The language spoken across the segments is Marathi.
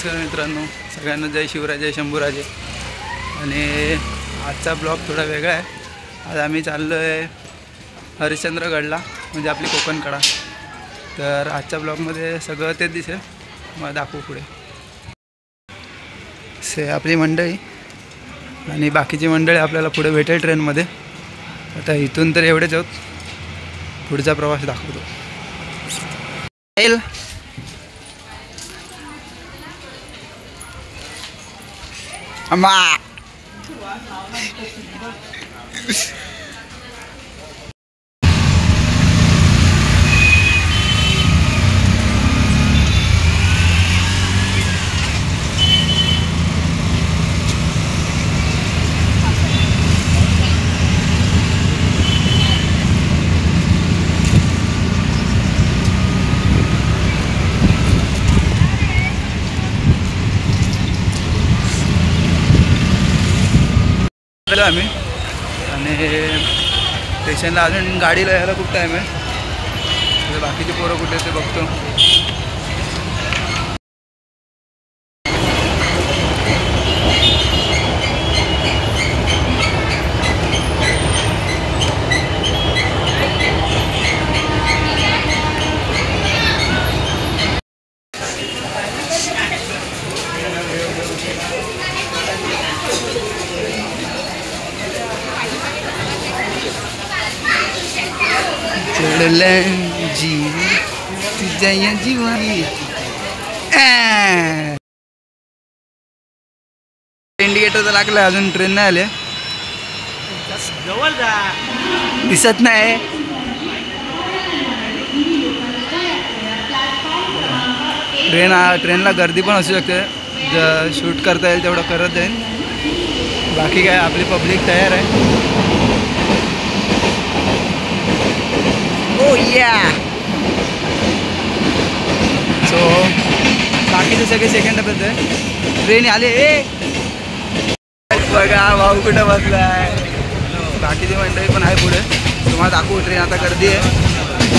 नमस्कार मित्रांनो, सगळ्यांना जय शिवराय, जय शंभूराजे. आणि आजचा ब्लॉग थोडा वेगळा आहे. आज आम्ही चाललो आहे हरिश्चंद्रगडला, म्हणजे आपली कोकणकडा. तर आजच्या ब्लॉगमध्ये सगळं तेच दिसेल, मग दाखवू पुढे. आपली मंडळी आणि बाकीची मंडळी आपल्याला पुढे भेटेल ट्रेनमध्ये. आता इथून तर एवढेच आहोत, पुढचा प्रवास दाखवतो. अम्मा आम्ही आणि स्टेशनला अजून गाडीला यायला खूप टाईम आहे. बाकीचे पोरं कुठे ते बघतो. इंडिकेटर तर लागलं, अजून ट्रेन नाही आले. दिसत नाही. ट्रेनला गर्दी पण असू शकते. शूट करता येईल तेवढं करत जाईल. बाकी काय, आपली पब्लिक तयार आहे. Oh yeah. सो बाकीचे सगळे सेकंड डब्यात आहे. ट्रेन आले. बघा भाऊ कुठं बसलाय. बाकीची मंडळी पण आहे पुढे. तुम्हाला दाखवू. ट्रेन आता गर्दी आहे,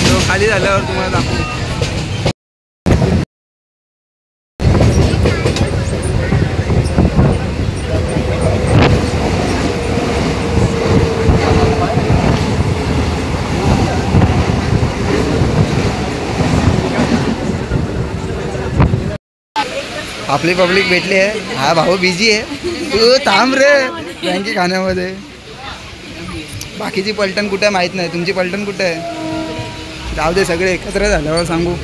तो खाली झाल्यावर तुम्हाला दाखवू. आपली पब्लिक भेटली आहे. हा भाऊ बिझी आहे. तू थांब रे बँकी खाण्यामध्ये. बाकीची पलटण कुठे माहीत नाही. तुमची पलटण कुठे आहे? जाऊ दे, सगळे एकत्र झाल्यावर सांगू.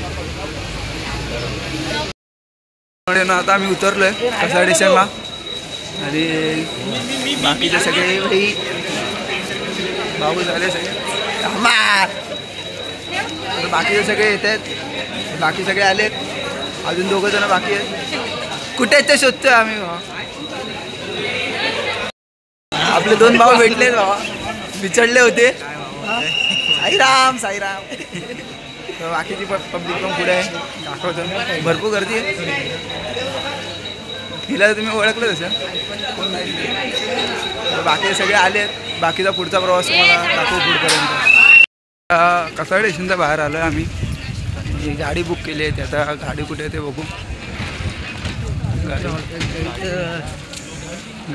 आता आम्ही उतरलो आहे कसा स्टेशनला. आणि बाकीचे सगळे भाऊ झाले सगळे. बाकीचे सगळे येत आहेत. बाकी सगळे आलेत. अजून 2 जण बाकी आहेत. कुठे आहेत ते शोधतोय आम्ही. आपले 2 भाऊ भेटलेत बाबा, बिचडले होते. साईराम साईराम. बाकीची पब्लिक पण पुढे आहे, दाखवतो. भरपूर गर्दी आहे. हिला तुम्ही ओळखलं तसं कोण नाही. बाकी सगळे आलेत. बाकीचा पुढचा प्रवास तुम्हाला दाखवू पुढपर्यंत. कसा स्टेशनच्या बाहेर आलो आहे आम्ही. गाडी बुक केली आहे. आता गाडी कुठे आहे ते बघू.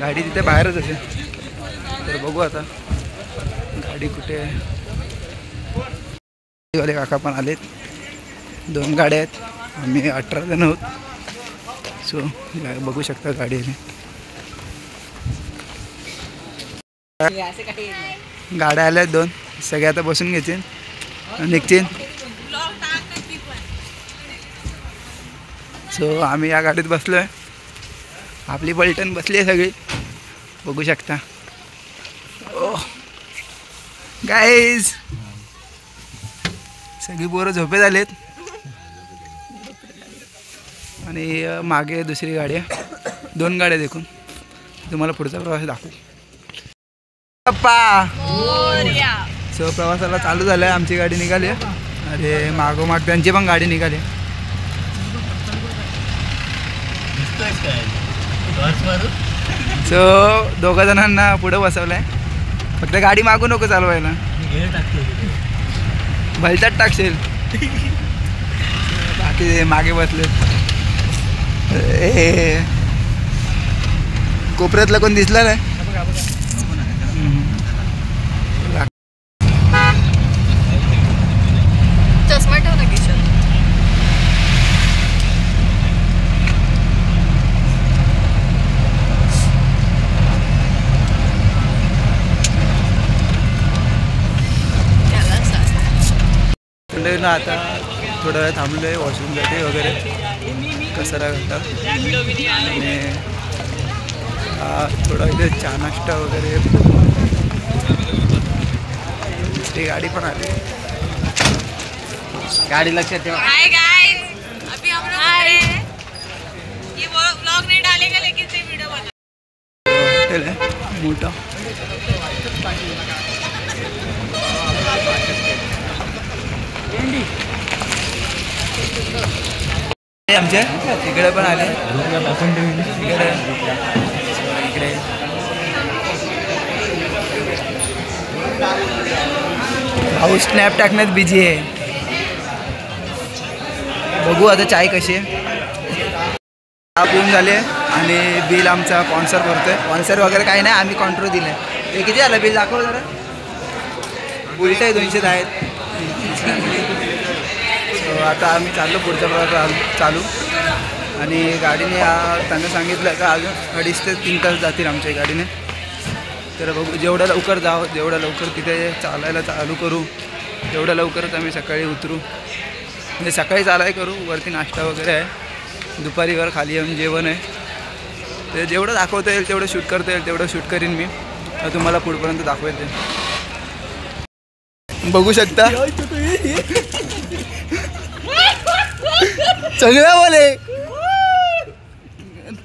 गाडी तिथे बाहेरच असेल, तर बघू आता गाडी कुठे आहे. वाले काका पण आलेत. 2 गाड्या आहेत. आम्ही 18 जण आहोत. सो बघू शकता गाडी. गाड्या आल्या आहेत 2. सगळे आता बसून घ्यायचे, निघतील. सो आम्ही या गाडीत बसलो आहे. आपली पलटण बसली आहे सगळी, बघू शकता. ओ गाईज, सगळी पोरं झोपे झालेत. आणि मागे दुसरी गाडी आहे. 2 गाड्या देखून तुम्हाला पुढचा प्रवास दाखवू. पप्पा सो प्रवासाला चालू झालं आहे. आमची गाडी निघाली आहे. अरे मागोमाग त्यांची पण गाडी निघाली. सो 2 जणांना पुढं बसवलंय. फक्त गाडी मागू नको चालवायला, भलत्यात टाकशील. बाकी मागे बसले. कोपऱ्यातला कोण दिसला नाही. चष्मा ठेव ना किशन. ना आता थोडा वेळ थांबलोय वॉशरूमसाठी वगैरे कचरा घालतात आणि थोडा इथे चहा नाश्ता वगैरे. ती गाडी पण आली. गाडी लक्षात ठेवा. हाय गाइस, अभी हम लोग हैं. ये व्लॉग नहीं डालेगा लेकिन ये वीडियो बना. हॉटेल आहे मोठा. आमच्या इकडे पण आले. इकडे भाऊ स्नॅप टाकण्यात बिझी आहे. बघू आता चाय कशी आहे. पिऊन झाले आणि बिल आमचा स्पॉन्सर करतोय. स्पॉन्सर वगैरे काही नाही, आम्ही कॉन्ट्रो दिलं. ते किती आलं बिल दाखव जरा. उलट आहे 210 आहेत. आता आम्ही चाललो पुढच्या प्रवास चालू. आणि गाडीने त्यांना सांगितलं का अजून 2.5 ते 3 तास जातील आमच्या गाडीने. तर बघू जेवढं लवकर जावं, जेवढं लवकर तिथे चालायला चालू करू तेवढं लवकरच आम्ही सकाळी उतरू. म्हणजे सकाळी चालाय करू. वरती नाश्ता वगैरे आहे. दुपारी वर खाली येऊन जेवण आहे. ते जेवढं दाखवता येईल तेवढं शूट करता येईल तेवढं शूट करीन मी. तुम्हाला पुढपर्यंत दाखवेल ते बघू शकता. चांगला बोले.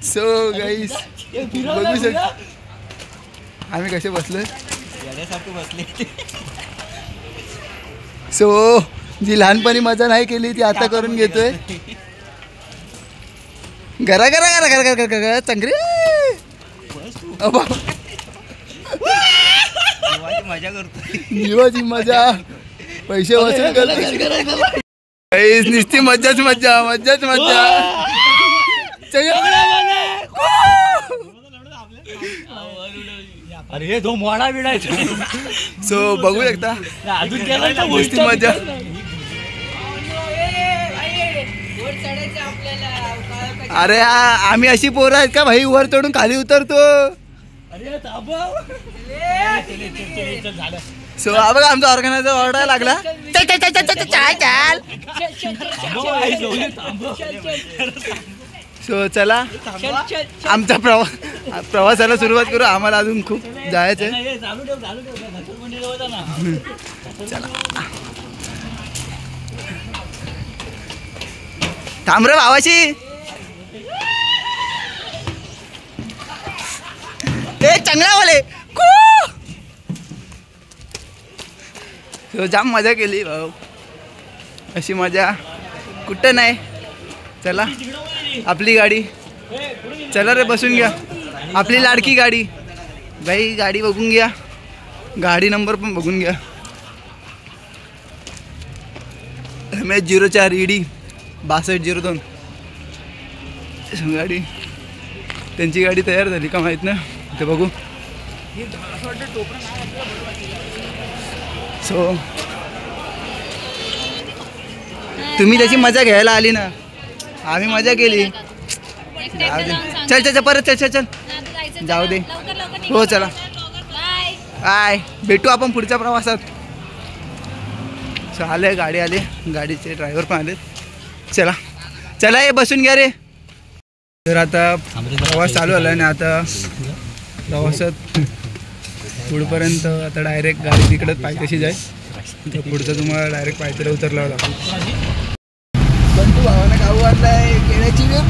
सो गाईस बघू शकता आम्ही कसे बसलोय. सो जी लहानपणी मजा नाही केली ती आता करून घेतोय. घरा घरा घरा घरा घरा घरा चांगली मजा करतो. जीवाची मजा पैसे वसूल करतो. नुसती मज्जाच मज्जा मज्जाच मज्जा. अरे तो मोडा बिडायचा. सो बघू शकता अजून नुसती मजा. अरे आम्ही अशी पोरं आहेत का भाई वर चढून खाली उतरतो. सो बघा आमचा ऑर्गनायझर ऑर्डर लागला. सो चला आमचा प्रवासाला सुरुवात करू. आम्हाला अजून खूप जायचं आहे. चला थांब रे भावाशी. ए चांगला बोले. सो जाम मजा केली भाऊ. अशी मजा कुठं नाही. चला आपली गाडी. चला रे बसून घ्या. आपली लाडकी गाडी भाई. गाडी बघून घ्या. गाडी नंबर पण बघून घ्या. MS04 ED 6202 गाडी. त्यांची गाडी तयार झाली का माहीत नाही. ते बघू. सो तुम्ही त्याची मजा घ्यायला आली ना. आम्ही मजा केली. जाऊ दे. चल चल परत चल चल चल जाऊ दे. हो चला बाय. भेटू आपण पुढच्या प्रवासात. सो आले गाडी आले. गाडीचे ड्रायव्हर पण आले. चला चला हे बसून घ्या रे. तर आता प्रवास चालू झाला आणि आता प्रवासात पुढपर्यंत आता डायरेक्ट गाडी तिकडंच पायथ्याशी जाईल. तर पुढचं तुम्हाला डायरेक्ट पायथ्याला उतरला होता. बंधू भावानं खाऊ आणलाय केळ्याची वेप.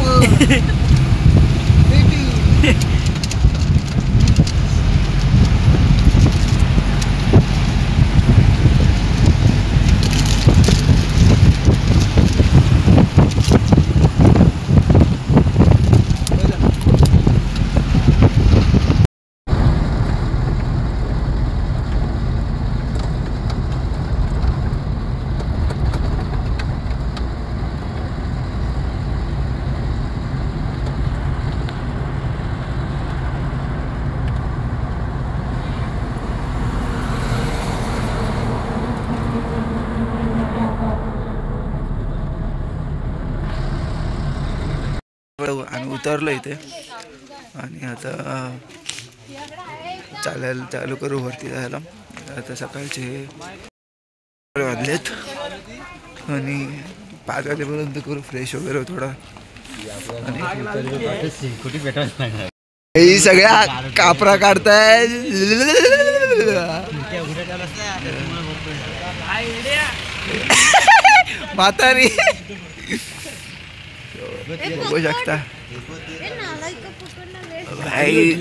आम्ही उतरलो इथे आणि आता चालायला चालू करू वरती जायला. आता सकाळचे वाजलेत आणि 5 वाजेपर्यंत करू फ्रेश वगैरे थोडा. आणि सगळ्या कापरा काढताय म्हातारी बघू शकता भाई.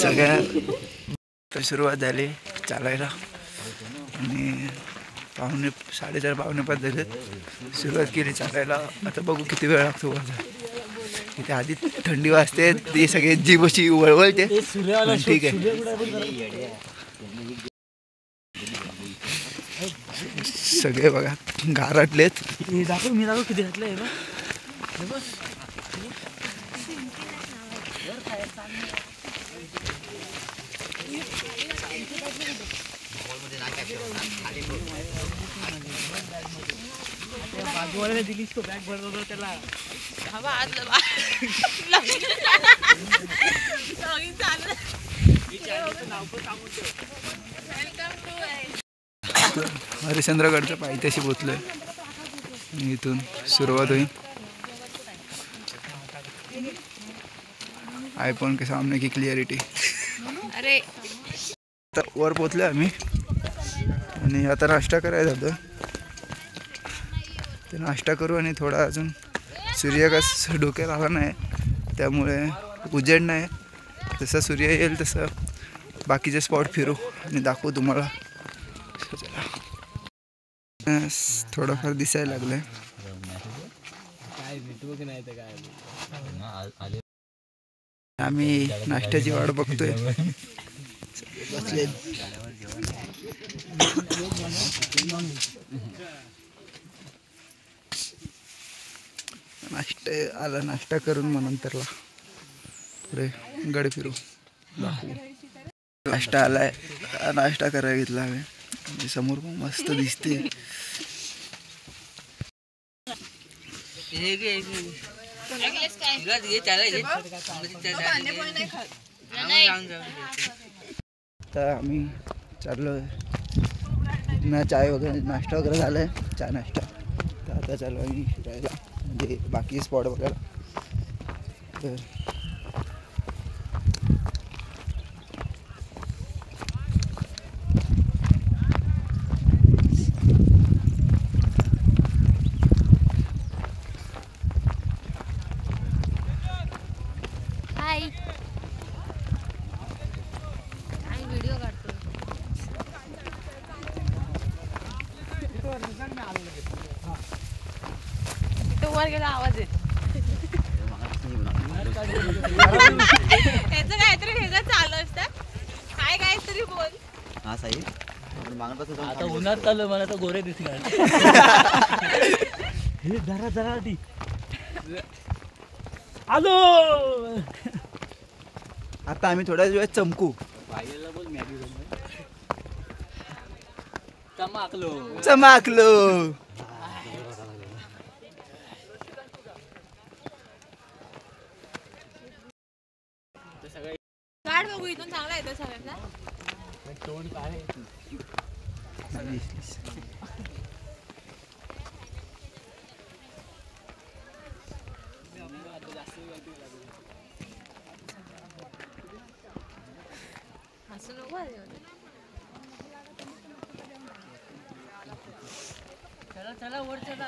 सगळ्या सुरुवात झाली चालायला आणि 4:30-4:45 झालेत. सुरुवात केली चालायला. आता बघू किती वेळ लागतो. इथे आधी थंडी वाजते ती सगळे जीभ अशी वळवळते. ठीक आहे सगळे बघा गारटलेत. मी दाखव किती घातलंय बाजूवाल्याने दिलीस तो बॅग भरवतो त्याला. हरिश्चंद्रगडच्या पायथ्याशी पोचलोय आणि इथून सुरुवात होईल. आयफोन के सामने की क्लिअरिटी. अरे तर वर पोचले आम्ही आणि आता नाश्ता करायला जातो. तर नाश्ता करू आणि थोडा अजून सूर्यकाश डोक्यात आला नाही त्यामुळे उजेड नाही. जसा सूर्य येईल तसं बाकीचे स्पॉट फिरू आणि दाखवू तुम्हाला. थोडंफार दिसायला लागलंय. आम्ही नाश्त्याची वाट बघतोय. नाश्ता करून मग नंतरला पुढे गड फिरू दाखवू. नाश्ता आलाय. नाश्ता करायला घेतला आम्ही. समोर पण मस्त दिसते. तर आम्ही चाललोय ना. चाय वगैरे नाश्ता वगैरे झालाय. चहा नाश्ता. तर आता चालू आम्ही फिरायला म्हणजे बाकी स्पॉट बघायला. तर व्हिडिओ काढतो. तो वर गेला आवाज येतो. याचं काहीतरी वेगळं चालू असतं. काय काहीतरी बोल. हा साई आता उन्हात चाललं मला तर गोरे दिसणार. हे जरा आधी आलो. आता आम्ही थोड्या वेळात चमकू. पाहिलेला बोल मॅगी चमाकलो. गाड बघू इथून चांगला येतो सगळ्यांना. तोंड काय हसू नको. चला वर चला.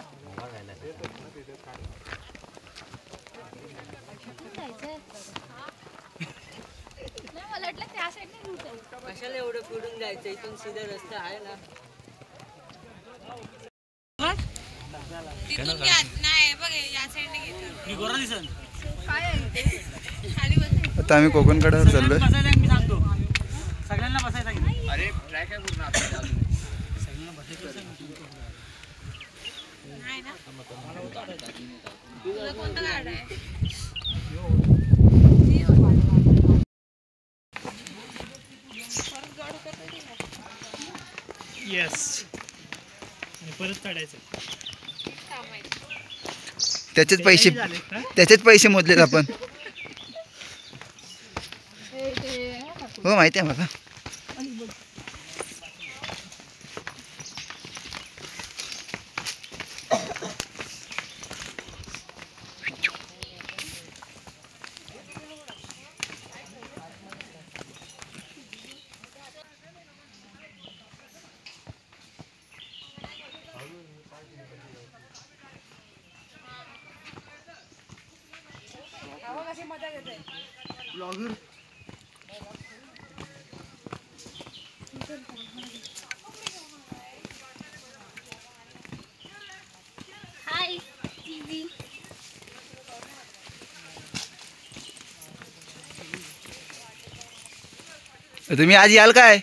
मला वाटलं त्या साईडने कशाला एवढं फिरून जायचं. इथून सीधा रस्ता आहे ना. तिथून नाही बघ या साईडने घेतो. मी गोरा दिसन. काय आहे खाली बस. आता आम्ही कोकणकडावर चाललोय. बसायचं मी सांगतो सगळ्यांना बसायचं. अरे ट्रॅक आहे पूर्ण आपल्याला. सगळ्यांना बसायचं नाही ना. तुला कोणतं गाड आहे. येस. आणि परत चढायचं. त्याचेच पैसे मोजलेत आपण. हो माहिती आहे मला. तुम्ही आज याल काय?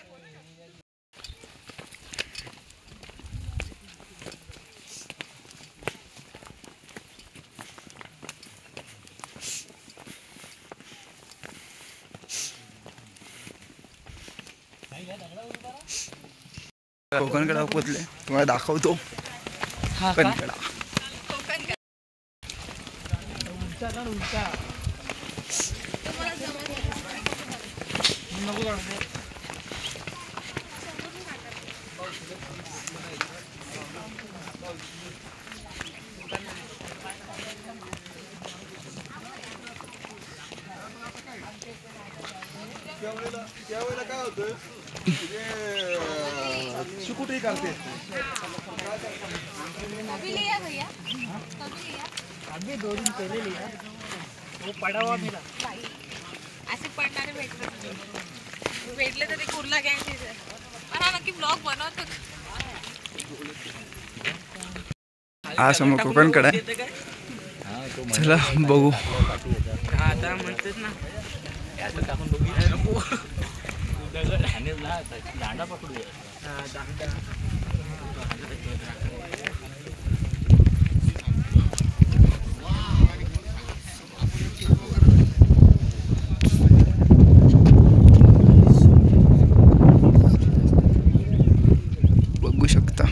कोकणकडा पोचले, तुम्हाला दाखवतो कोकणकडा. त्यावेळेला काय होतं सुकुटी करते. आम्ही दोरी केलेली ना, वो पडावा मिला. असे पडणारे भेटले तर ते कुर्ला घ्यायचे. पण हा नक्की ब्लॉग बनवतो. हा समोर कोकणकडा आहे. चला बघू. आता म्हणतेच ना टाकून बघू. दांडा पकडूया. बघू शकता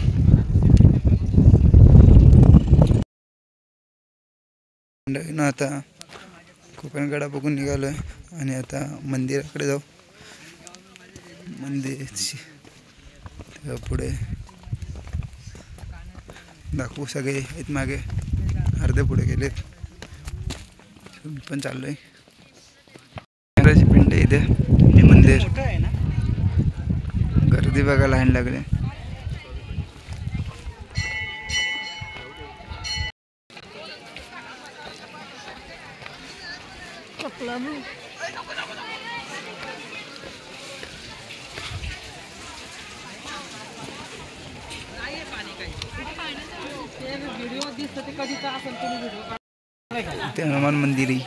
आता कोकणकडा बघून निघालोय आणि आता मंदिराकडे जाऊ. मंदिर पुढे दाखवू. सगळे आहेत मागे, अर्धे पुढे गेलेत. पण चाललोय. पिंड इथे मंदिर. गर्दी बघा, लाईन लागले. ते हनुमान मंदिर आहे.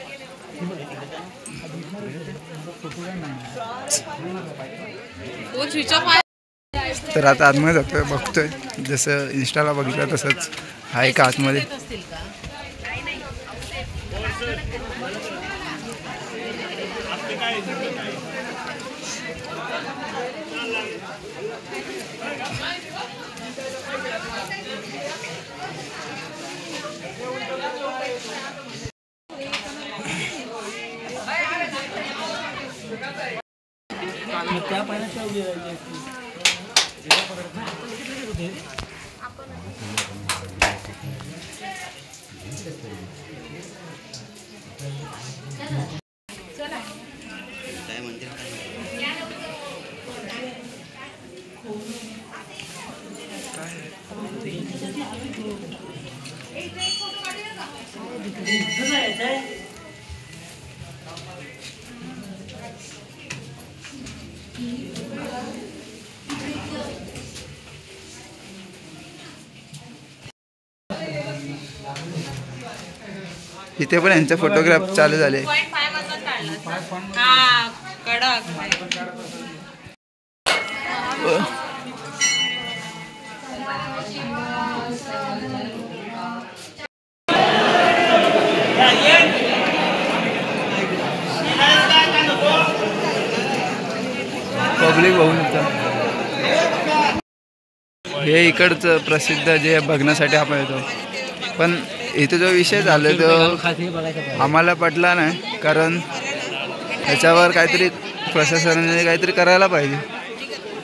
तर आता आतमध्ये जातोय, बघतोय. जसं इंस्टाला बघितलं तसंच आहे का आतमध्ये. त्या पाण्यात इथे पण यांचे फोटोग्राफ चालू झाले. पब्लिक बघून हे इकडचं प्रसिद्ध जे बघण्यासाठी आपण येतो. पण इथे जो विषय झाला तो आम्हाला पटला नाही, कारण ह्याच्यावर काहीतरी प्रशासनाने काहीतरी करायला पाहिजे.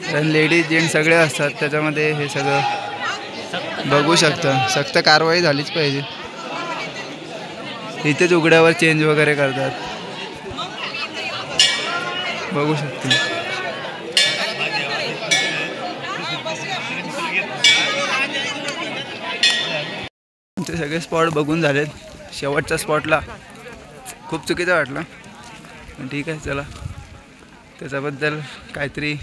कारण लेडीज जेंट्स सगळे असतात त्याच्यामध्ये, हे सगळं बघू शकतं. सक्त कारवाई झालीच पाहिजे. इथेच उघड्यावर चेंज वगैरे करतात, बघू शकते. आमचे सगळे स्पॉट बघून झालेत. शेवटच्या स्पॉटला खूप चुकीचं वाटलं, पण ठीक आहे चला. त्याच्याबद्दल काहीतरी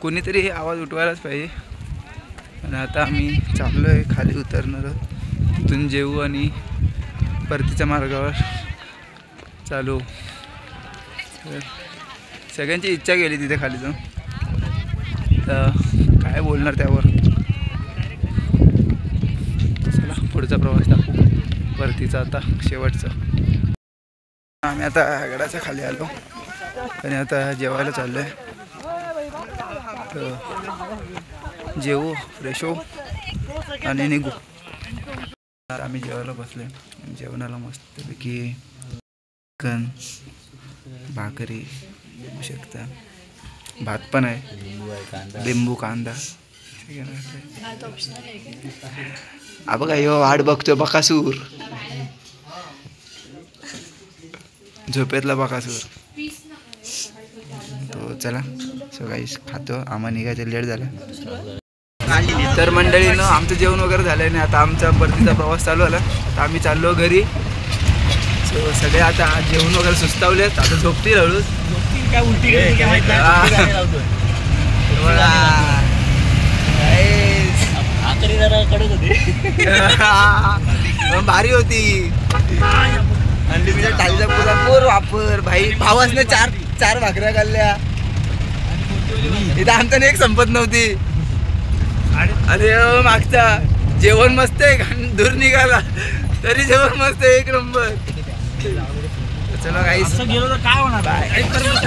कोणीतरी आवाज उठवायलाच पाहिजे. आणि आता आम्ही चाललो आहे, खाली उतरणार आहोत. तिथून जेवू आणि परतीच्या मार्गावर चालू. सगळ्यांची इच्छा गेली तिथे खाली जाऊन, तर काय बोलणार त्यावर. चला पुढचा प्रवास टाकू परतीचा, आता शेवटचा. आम्ही आता गडाच्या खाली आलो आणि आता जेवायला चाललो आहे. तर जेवू, फ्रेश होऊ आणि निघू. आम्ही जेवायला बसलो. जेवणाला मस्तपैकी चिकन, भाकरी होऊ शकता, भात पण आहे, लिंबू कांदा. बघा ह्यो वाट बघतोय बकासूर, झोपेतला बकासूर. तो चला सकाळीच खातो. आम्हाला निघायचं लेट झालं. तर मंडळीनं आमचं जेवण वगैरे झालं नाही. आता आमचा परतीचा प्रवास चालू झाला. तर आम्ही चाललो घरी. सो सगळे आता जेवण वगैरे सुस्तावलेत, आता झोपतील हळूच. काय उलटी कडक होती, भारी होती. अनलिमिटेड थालीचा पुरा वापर भाई. भावासने चार भाकऱ्या खाल्ल्या. इथं आमचं एक संपत नव्हती. अरे मागचा जेवण मस्त आहे, दूर निघाला तरी जेवण मस्त आहे, एक नंबर. चला काही गेलो तर काय होणार.